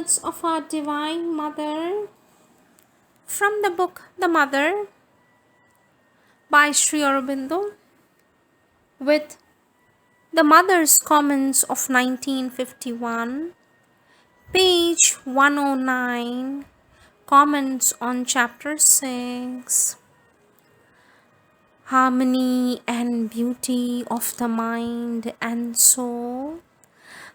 words of our Divine Mother from the book The Mother by Sri Aurobindo with the Mother's Comments of 1951, page 109, comments on chapter 6. Harmony and beauty of the mind and soul.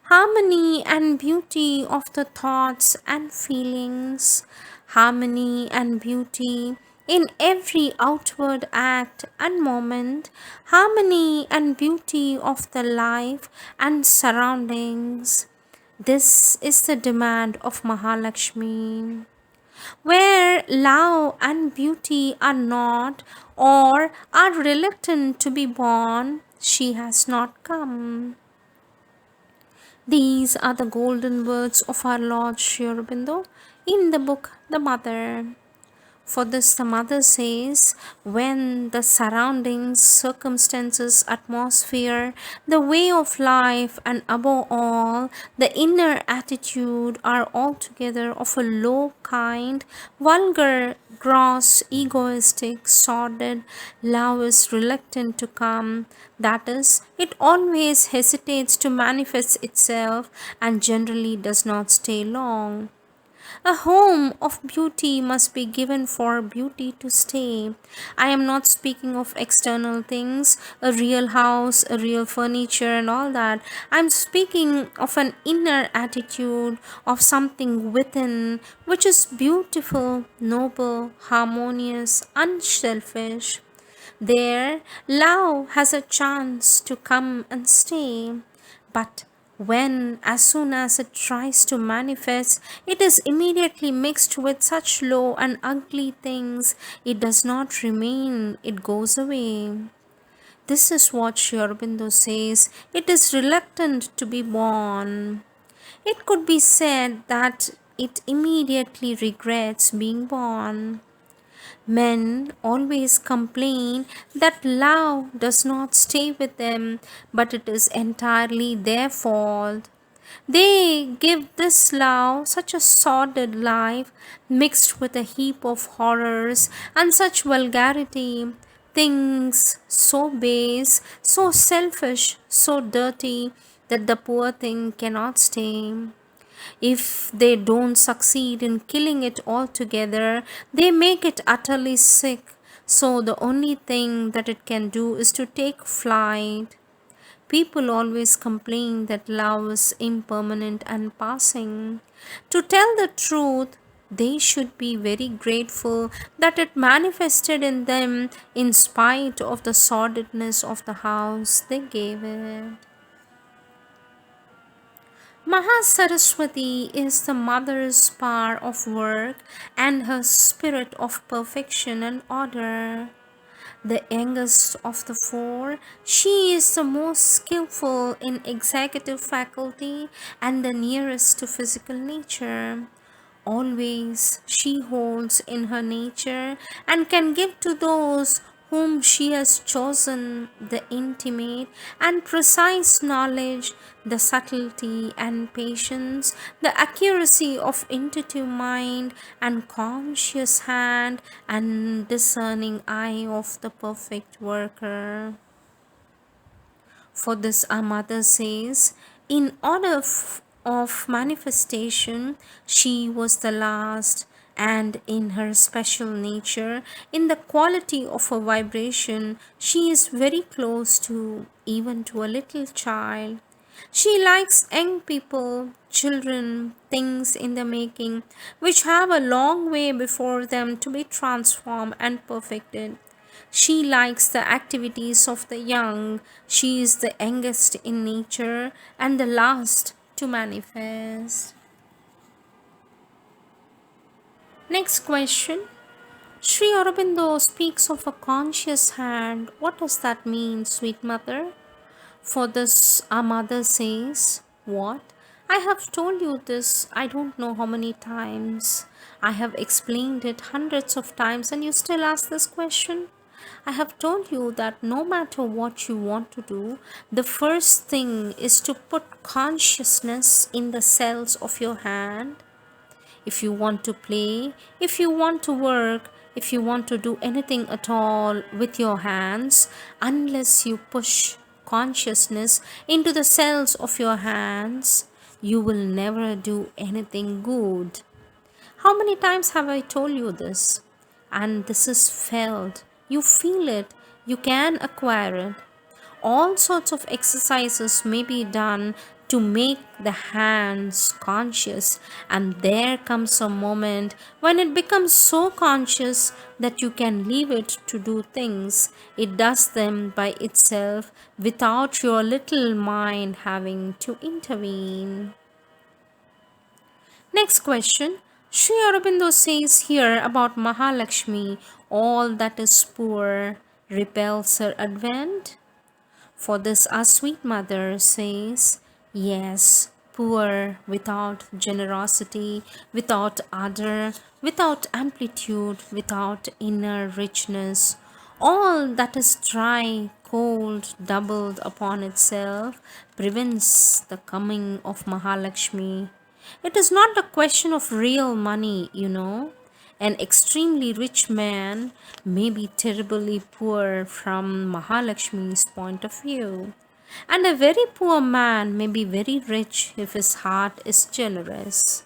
Harmony and beauty of the thoughts and feelings, harmony and beauty in every outward act and moment, harmony and beauty of the life and surroundings. This is the demand of Mahalakshmi. Where love and beauty are not or are reluctant to be born, she has not come. These are the golden words of our Lord Sri Aurobindo in the book The Mother. For this the Mother says, when the surroundings, circumstances, atmosphere, the way of life, and above all, the inner attitude are altogether of a low kind, vulgar, gross, egoistic, sordid, love is reluctant to come. That is, it always hesitates to manifest itself and generally does not stay long. A home of beauty must be given for beauty to stay. I am not speaking of external things, a real house, a real furniture, and all that. I am speaking of an inner attitude, of something within, which is beautiful, noble, harmonious, unselfish. There, love has a chance to come and stay. But when, as soon as it tries to manifest, it is immediately mixed with such low and ugly things, it does not remain, it goes away. This is what Sri Aurobindo says, it is reluctant to be born. It could be said that it immediately regrets being born. Men always complain that love does not stay with them, but it is entirely their fault. They give this love such a sordid life, mixed with a heap of horrors and such vulgarity, things so base, so selfish, so dirty, that the poor thing cannot stay. If they don't succeed in killing it altogether, they make it utterly sick. So the only thing that it can do is to take flight. People always complain that love is impermanent and passing. To tell the truth, they should be very grateful that it manifested in them in spite of the sordidness of the house they gave it. Mahasaraswati is the mother's power of work and her spirit of perfection and order. The youngest of the four, she is the most skillful in executive faculty and the nearest to physical nature. Always she holds in her nature and can give to those whom she has chosen the intimate and precise knowledge, the subtlety and patience, the accuracy of intuitive mind and conscious hand and discerning eye of the perfect worker. For this our mother says, in order of manifestation, she was the last, and in her special nature, in the quality of her vibration, she is very close to, even to a little child. She likes young people, children, things in the making, which have a long way before them to be transformed and perfected. She likes the activities of the young. She is the youngest in nature and the last to manifest. Next question. Sri Aurobindo speaks of a conscious hand. What does that mean, sweet mother? For this, our mother says, what? I have told you this I don't know how many times. I have explained it hundreds of times and you still ask this question? I have told you that no matter what you want to do, the first thing is to put consciousness in the cells of your hand. If you want to play, if you want to work, if you want to do anything at all with your hands, unless you push consciousness into the cells of your hands, you will never do anything good. How many times have I told you this? And this is felt. You feel it. You can acquire it. All sorts of exercises may be done to make the hands conscious, and there comes a moment when it becomes so conscious that you can leave it to do things. It does them by itself without your little mind having to intervene. Next question. Sri Aurobindo says here about Mahalakshmi, all that is poor repels her advent. For this, our sweet mother says, yes, poor without generosity, without ardor, without amplitude, without inner richness, all that is dry, cold, doubled upon itself, prevents the coming of Mahalakshmi. It is not a question of real money, you know. An extremely rich man may be terribly poor from Mahalakshmi's point of view. And a very poor man may be very rich if his heart is generous.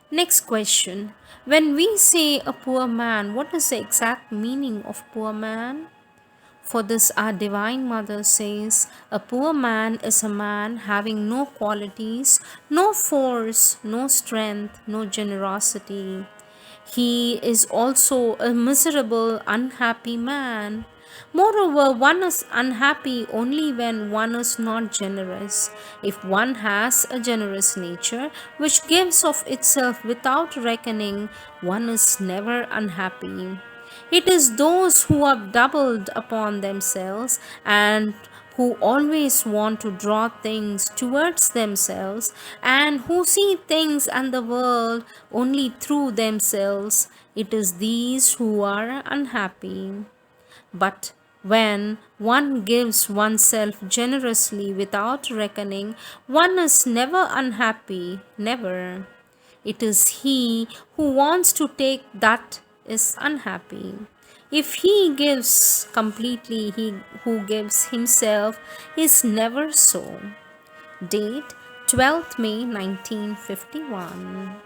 Next question. When we say a poor man, what is the exact meaning of poor man? For this, our Divine Mother says, a poor man is a man having no qualities, no force, no strength, no generosity. He is also a miserable, unhappy man. Moreover, one is unhappy only when one is not generous. If one has a generous nature which gives of itself without reckoning, one is never unhappy. It is those who have doubled upon themselves and who always want to draw things towards themselves and who see things and the world only through themselves. It is these who are unhappy. But when one gives oneself generously without reckoning, one is never unhappy, never. It is he who wants to take that is unhappy. If he gives completely, he who gives himself is never so. Date 12th May 1951.